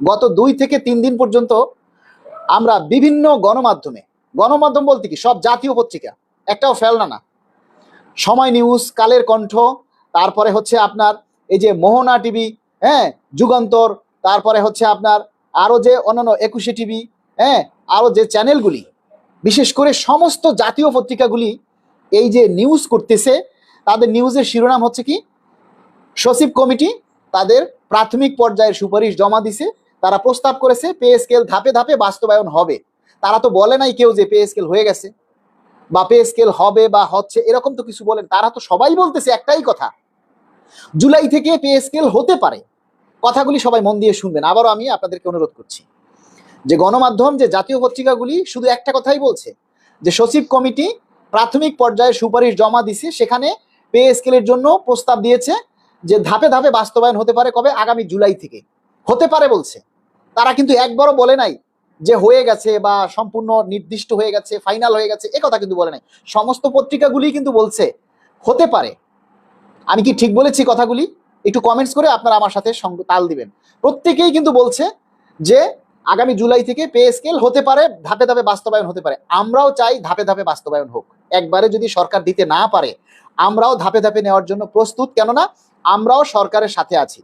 গত 2 থেকে 3 দিন পর্যন্ত আমরা বিভিন্ন গণমাধ্যম বলতে কি সব জাতীয় পত্রিকা, একটাও ফেলনা না, সময় নিউজ, কালের কণ্ঠ, তারপরে হচ্ছে আপনার এই যে মোহনা টিভি, হ্যাঁ, যুগান্তর, তারপরে হচ্ছে আপনার আরো যে অন্যান্য 21 টিভি, হ্যাঁ, আরো যে চ্যানেলগুলি, বিশেষ করে সমস্ত জাতীয় পত্রিকাগুলি এই যে নিউজ করতেছে, তাদের নিউজের শিরোনাম হচ্ছে কি, সচিব কমিটি তাদের প্রাথমিক পর্যায়ের সুপারিশ জমা দিছে, তারা প্রস্তাব করেছে পে স্কেল ধাপে ধাপে বাস্তবায়ন হবে। তারা তো বলে নাই কেউ যে পে স্কেল হয়ে গেছে বা পে স্কেল হবে বা হচ্ছে, এরকম তো কিছু বলেন। তারা তো সবাই বলতেছে একটাই কথা, জুলাই থেকে পে স্কেল হতে পারে। কথাগুলি সবাই মন দিয়ে শুনবেন। আবারও আমি আপনাদেরকে অনুরোধ করছি যে গণমাধ্যম, যে জাতীয় পত্রিকাগুলি শুধু একটা কথাই বলছে যে সচিব কমিটি প্রাথমিক পর্যায়ে সুপারিশ জমা দিছে, সেখানে পে স্কেলের জন্য প্রস্তাব দিয়েছে যে ধাপে ধাপে বাস্তবায়ন হতে পারে। কবে? আগামী জুলাই থেকে হতে পারে বলছে। তারা কিন্তু একবারও বলে নাই যে হয়ে গেছে বা সম্পূর্ণ নির্দিষ্ট হয়ে গেছে, ফাইনাল হয়ে গেছে, এ কথা কিন্তু বলে নাই। সমস্ত পত্রিকাগুলি কিন্তু বলছে হতে পারে। আমি কি ঠিক বলেছি কথাগুলি? একটু কমেন্টস করে আপনারা আমার সাথে তাল দিবেন। প্রত্যেকেই কিন্তু বলছে যে আগামী জুলাই থেকে পে স্কেল হতে পারে, ধাপে ধাপে বাস্তবায়ন হতে পারে। আমরাও চাই ধাপে ধাপে বাস্তবায়ন হোক। একবারে যদি সরকার দিতে না পারে, আমরাও ধাপে ধাপে নেওয়ার জন্য প্রস্তুত। কেননা আমরাও সরকারের সাথে আছি,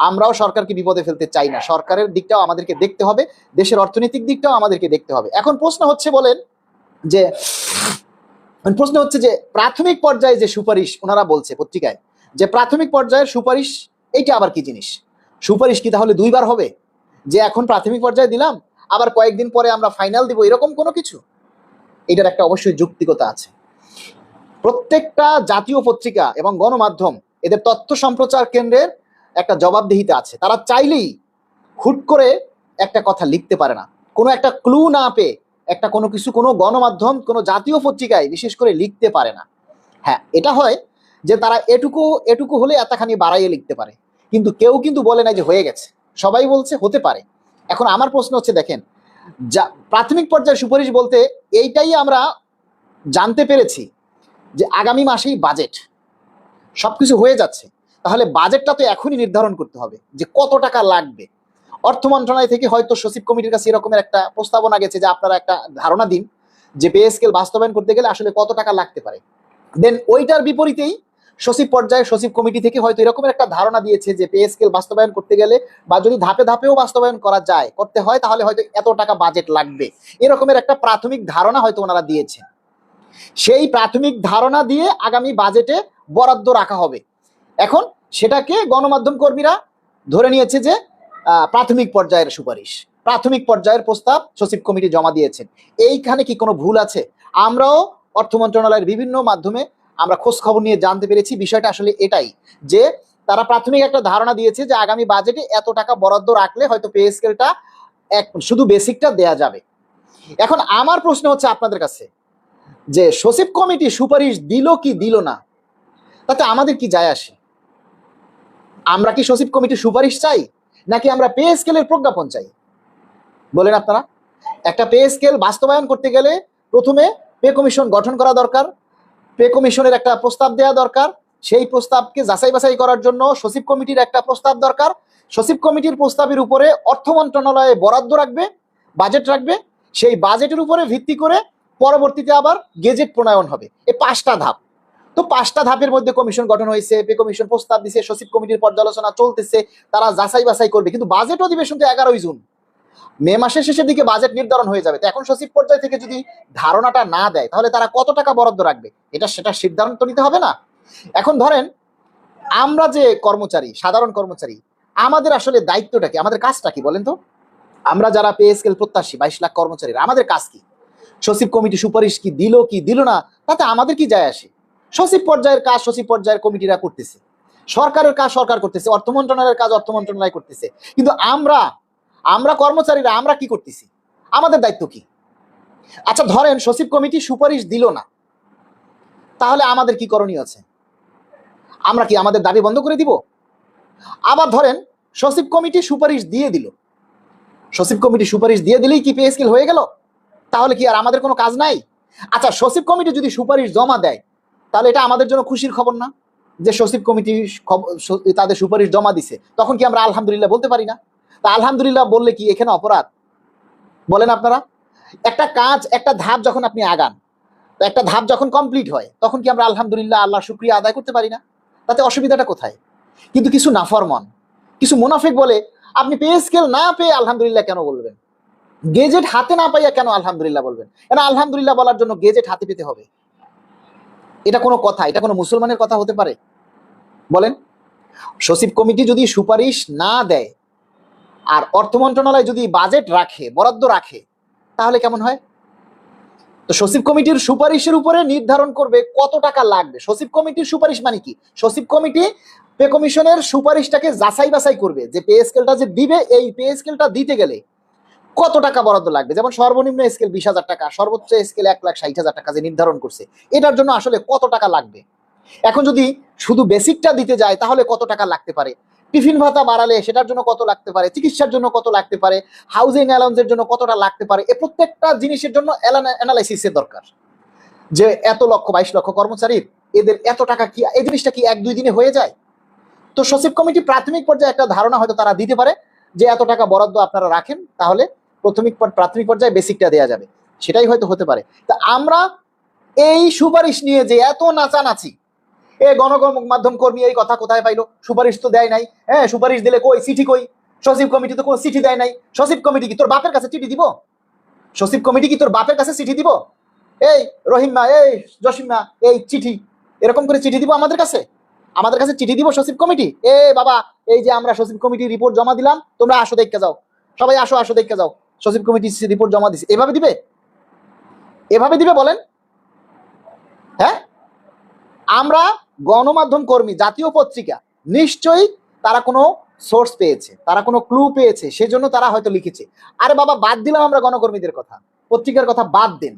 আমরাও সরকারকে বিপদে ফেলতে চাই না। সরকারের দিকটাও আমাদেরকে দেখতে হবে, দেশের অর্থনৈতিক দিকটাও আমাদেরকে দেখতে হবে। এখন প্রশ্ন হচ্ছে যে প্রাথমিক পর্যায়ে যে সুপারিশ ওনারা বলছে পত্রিকায়, যে প্রাথমিক পর্যায়ের সুপারিশ, এইটা আবার কি জিনিস? সুপারিশ কি তাহলে 2 বার হবে? যে এখন প্রাথমিক পর্যায়ে দিলাম, আবার কয়েকদিন পরে আমরা ফাইনাল দিব, এরকম কোনো কিছু? এটার একটা অবশ্যই যৌক্তিকতা আছে। প্রত্যেকটা জাতীয় পত্রিকা এবং গণমাধ্যম, এদের তথ্য সম্প্রচার কেন্দ্রের একটা জবাবদিহিতা আছে। তারা চাইলেই হুট করে একটা কথা লিখতে পারে না, কোনো একটা ক্লু না পেয়ে একটা কোনো কিছু কোনো গণমাধ্যম কোনো জাতীয় পত্রিকায় বিশেষ করে লিখতে পারে না। হ্যাঁ, এটা হয় যে তারা এটুকু হলে এতখানি বাড়াইয়ে লিখতে পারে, কিন্তু কেউ কিন্তু বলে না যে হয়ে গেছে, সবাই বলছে হতে পারে। এখন আমার প্রশ্ন হচ্ছে, দেখেন, যা প্রাথমিক পর্যায়ে সুপারিশ বলতে এইটাই আমরা জানতে পেরেছি যে আগামী মাসেই বাজেট, সবকিছু হয়ে যাচ্ছে। তাহলে বাজেটটা তো এখনই নির্ধারণ করতে হবে যে কত টাকা লাগবে। অর্থ মন্ত্রণালয় থেকে হয়তো সচিব কমিটির কাছে এরকমের একটা প্রস্তাবনা গেছে যে আপনারা একটা ধারণা দিন যে পে স্কেল বাস্তবায়ন করতে গেলে আসলে কত টাকা লাগতে পারে। দেন ওইটার বিপরীতেই সচিব পর্যায়ে সচিব কমিটি থেকে হয়তো এরকমের একটা ধারণা দিয়েছে যে পে স্কেল বাস্তবায়ন করতে গেলে বা যদি ধাপে ধাপেও বাস্তবায়ন করা যায়, করতে হয়, তাহলে হয়তো এত টাকা বাজেট লাগবে। এরকমের একটা প্রাথমিক ধারণা হয়তো ওনারা দিয়েছেন। সেই প্রাথমিক ধারণা দিয়ে আগামী বাজেটে বরাদ্দ রাখা হবে। এখন সেটাকে গণমাধ্যম কর্মীরা ধরে নিয়েছে যে প্রাথমিক পর্যায়ের সুপারিশ, প্রাথমিক পর্যায়ের প্রস্তাব সচিব কমিটি জমা দিয়েছেন। এইখানে কি কোনো ভুল আছে? আমরাও অর্থ মন্ত্রণালয়ের বিভিন্ন মাধ্যমে আমরা খোঁজ খবর নিয়ে জানতে পেরেছি বিষয়টা আসলে এটাই, যে তারা প্রাথমিক একটা ধারণা দিয়েছে যে আগামী বাজেটে এত টাকা বরাদ্দ রাখলে হয়তো পে স্কেলটা শুধু বেসিকটা দেয়া যাবে। এখন আমার প্রশ্ন হচ্ছে আপনাদের কাছে, যে সচিব কমিটি সুপারিশ দিল কি দিল না, তাতে আমাদের কি যায় আসে? আমরা কি সচিব কমিটির সুপারিশ চাই, নাকি আমরা পে স্কেলের প্রজ্ঞাপন চাই? বলেন আপনারা। একটা পে স্কেল বাস্তবায়ন করতে গেলে প্রথমে পে কমিশন গঠন করা দরকার, পে কমিশনের একটা প্রস্তাব দেওয়া দরকার, সেই প্রস্তাবকে যাচাই বাছাই করার জন্য সচিব কমিটির একটা প্রস্তাব দরকার। সচিব কমিটির প্রস্তাবের উপরে অর্থ মন্ত্রণালয়ে বরাদ্দ রাখবে, বাজেট রাখবে, সেই বাজেটের উপরে ভিত্তি করে পরবর্তীতে আবার গেজেট প্রণয়ন হবে। এই 5টা ধাপ। তো 5টা ধাপের মধ্যে কমিশন গঠন হয়েছে, পে কমিশন প্রস্তাব দিছে, সচিব কমিটির পর্যালোচনা চলতেছে, তারা যাচাই বাছাই করবে। কিন্তু বাজেট অধিবেশন তো 11ই জুন, মে মাসের শেষের দিকে বাজেট নির্ধারণ হয়ে যাবে। তো এখন সচিব পর্যায় থেকে যদি ধারণাটা না দেয়, তাহলে তারা কত টাকা বরাদ্দ রাখবে সেটা সিদ্ধান্ত নিতে হবে না? এখন ধরেন আমরা যে কর্মচারী, সাধারণ কর্মচারী, আমাদের আসলে দায়িত্বটা কি, আমাদের কাজটা কি বলেন তো? আমরা যারা পে স্কেল প্রত্যাশী 22 লাখ কর্মচারীরা, আমাদের কাজ কি? সচিব কমিটি সুপারিশ কি দিল না, তাতে আমাদের কি যায় আসে? সচিব পর্যায়ের কাজ সচিব পর্যায়ের কমিটিরা করতেছে, সরকারের কাজ সরকার করতেছে, অর্থ মন্ত্রণালয়ের কাজ অর্থ মন্ত্রণালয় করতেছে। কিন্তু আমরা কর্মচারীরা আমরা কি করতেছি? আমাদের দায়িত্ব কি? আচ্ছা, ধরেন সচিব কমিটি সুপারিশ দিল না, তাহলে আমাদের কি করণীয় আছে? আমরা কি আমাদের দাবি বন্ধ করে দিব? আবার ধরেন সচিব কমিটি সুপারিশ দিয়ে দিল, সচিব কমিটি সুপারিশ দিয়ে দিলেই কি পে স্কেল হয়ে গেল? তাহলে কি আর আমাদের কোনো কাজ নাই? আচ্ছা, সচিব কমিটি যদি সুপারিশ জমা দেয়, তাহলে এটা আমাদের জন্য খুশির খবর না যে সচিব কমিটি তাদের সুপারিশ জমা দিছে? তখন কি আমরা আলহামদুলিল্লাহ বলতে পারি না? তা আলহামদুলিল্লাহ বললে কি এখানে অপরাধ? বলেন আপনারা। একটা কাজ, একটা ধাপ যখন আপনি আগান, তো একটা ধাপ যখন কমপ্লিট হয়, তখন কি আমরা আলহামদুলিল্লাহ আল্লাহ শুকরিয়া আদায় করতে পারি না? তাতে অসুবিধাটা কোথায়? কিন্তু কিছু নাফরমান, কিছু মুনাফিক বলে আপনি পে স্কেল না পেয়ে আলহামদুলিল্লাহ কেন বলবেন? গেজেট হাতে না পাইয়া কেন আলহামদুলিল্লাহ বলবেন? এটা আলহামদুলিল্লাহ বলার জন্য গেজেট হাতে পেতে হবে? এটা কোনো কথা? এটা কোনো মুসলমানের কথা হতে পারে? বলেন। সচিব কমিটি যদি সুপারিশ না দেয় আর অর্থ মন্ত্রণালয় যদি বাজেট রাখে, বরাদ্দ রাখে, তাহলে কেমন হয়? তো সচিব কমিটির সুপারিশের উপরে নির্ধারণ করবে কত টাকা লাগবে। সচিব কমিটির সুপারিশ মানে কি? সচিব কমিটি পে কমিশনের সুপারিশটাকে যাচাই বাছাই করবে যে পে স্কেলটা যে দিবে, এই পে স্কেলটা দিতে গেলে কত টাকা বরাদ্দ লাগবে। যেমন সর্বনিম্ন স্কেল 20,000 টাকা, সর্বোচ্চ স্কেল 1,60,000 টাকা যে নির্ধারণ করছে, এটার জন্য আসলে কত টাকা লাগবে। এখন যদি শুধু বেসিকটা দিতে যায় তাহলে কত টাকা লাগতে পারে, টিফিন ভাতা বাড়ালে সেটার জন্য কত লাগতে পারে, চিকিৎসার জন্য কত লাগতে পারে, হাউজিং অ্যালাউন্সের জন্য কতটা লাগতে পারে, এই প্রত্যেকটা জিনিসের জন্য অ্যানালাইসিসের দরকার। যে এত লক্ষ 22 লক্ষ কর্মচারীর এদের এত টাকা কি, এই জিনিসটা কি 1-2 দিনে হয়ে যায়? তো সচিব কমিটি প্রাথমিক পর্যায়ে একটা ধারণা হয়তো তারা দিতে পারে যে এত টাকা বরাদ্দ আপনারা রাখেন, তাহলে প্রাথমিক পর্যায়ে বেসিকটা দেওয়া যাবে, সেটাই হয়তো হতে পারে। তা আমরা এই সুপারিশ নিয়ে যে এত নাচানাচি, এ গণমাধ্যম কর্মী এই কথা কোথায় পাইলো? সুপারিশ তো দেয় নাই। হ্যাঁ, সুপারিশ দিলে কই, চিঠি কই? সচিব কমিটি তো কোনো চিঠি দেয় নাই। সচিব কমিটি কি তোর বাপের কাছে চিঠি দিব? সচিব কমিটি কি তোর বাপের কাছে চিঠি দিব? এই রহিমা, এই জসিমা, এই চিঠি এরকম করে চিঠি দিব আমাদের কাছে? আমাদের কাছে চিঠি দিব সচিব কমিটি? এ বাবা, এই যে আমরা সচিব কমিটি রিপোর্ট জমা দিলাম, তোমরা আসো দেখতে যাও, সবাই আসো আসো দেখতে যাও, সচিব কমিটি রিপোর্ট জমা দিছে, এভাবে দিবে? এভাবে দিবে বলেন? হ্যাঁ, আমরা গণমাধ্যম কর্মী, জাতীয় পত্রিকা, নিশ্চয়ই তারা কোনো সোর্স পেয়েছে, তারা কোনো ক্লু পেয়েছে, সেজন্য তারা হয়তো লিখেছে। আরে বাবা, বাদ দিলাম আমরা গণকর্মীদের কথা, পত্রিকার কথা বাদ দেন।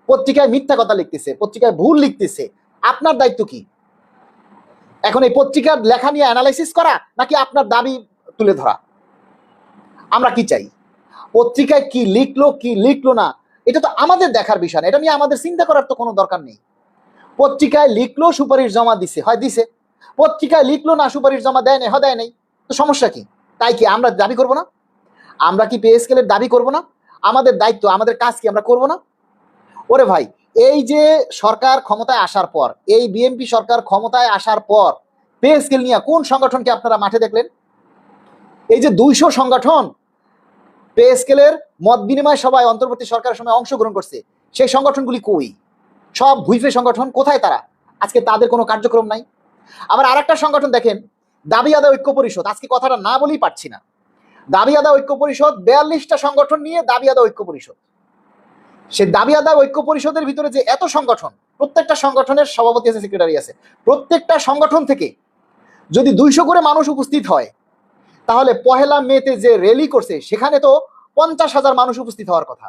পত্রিকায় মিথ্যা কথা লিখতেছে, পত্রিকায় ভুল লিখতেছে, আপনার দায়িত্ব কি? এখন এই পত্রিকার লেখা নিয়ে অ্যানালাইসিস করা নাকি আপনার দাবি তুলে ধরা? আমরা কি চাই? পত্রিকায় কি লিখলো কি লিখলো না, এটা তো আমাদের দেখার বিষয় না, এটা নিয়ে আমাদের চিন্তা করার তো কোনো দরকার নেই। পত্রিকায় লিখলো সুপারিশ জমা দিছে, হয় দিছে। পত্রিকায় লিখলো না সুপারিশ জমা দেয় নাই, হয় দেয় নাই। তো সমস্যা কি? তাই কি আমরা দাবি করব না? আমরা কি পে স্কেলের দাবি করব না? আমাদের দায়িত্ব, আমাদের কাজ কি আমরা করব না? ওরে ভাই, এই যে সরকার ক্ষমতায় আসার পর, এই বিএনপি সরকার ক্ষমতায় আসার পর পে স্কেল নিয়ে কোন সংগঠনকে আপনারা মাঠে দেখলেন? এই যে 200 সংগঠন পে স্কেলের মত বিনিময় সভায় অন্তর্বর্তী সরকারের সময় অংশগ্রহণ করছে, সেই সংগঠনগুলি কই? সব ভুইফে সংগঠন, কোথায় তারা? আজকে তাদের কোনো কার্যক্রম নাই। আবার আরেকটা সংগঠন দেখেন, দাবি আদায় ঐক্য পরিষদ, আজকে কথাটা না বলেই পারছি না। দাবি আদায় ঐক্য পরিষদ, 42টা সংগঠন নিয়ে দাবি আদায় ঐক্য পরিষদ। সে দাবি আদায় ঐক্য পরিষদের ভিতরে যে এত সংগঠন, প্রত্যেকটা সংগঠনের সভাপতি আছে, সেক্রেটারি আছে, প্রত্যেকটা সংগঠন থেকে যদি 200 করে মানুষ উপস্থিত হয়, তাহলে 1 মেতে যে র্যালি করছে সেখানে তো 50,000 মানুষ উপস্থিত হওয়ার কথা।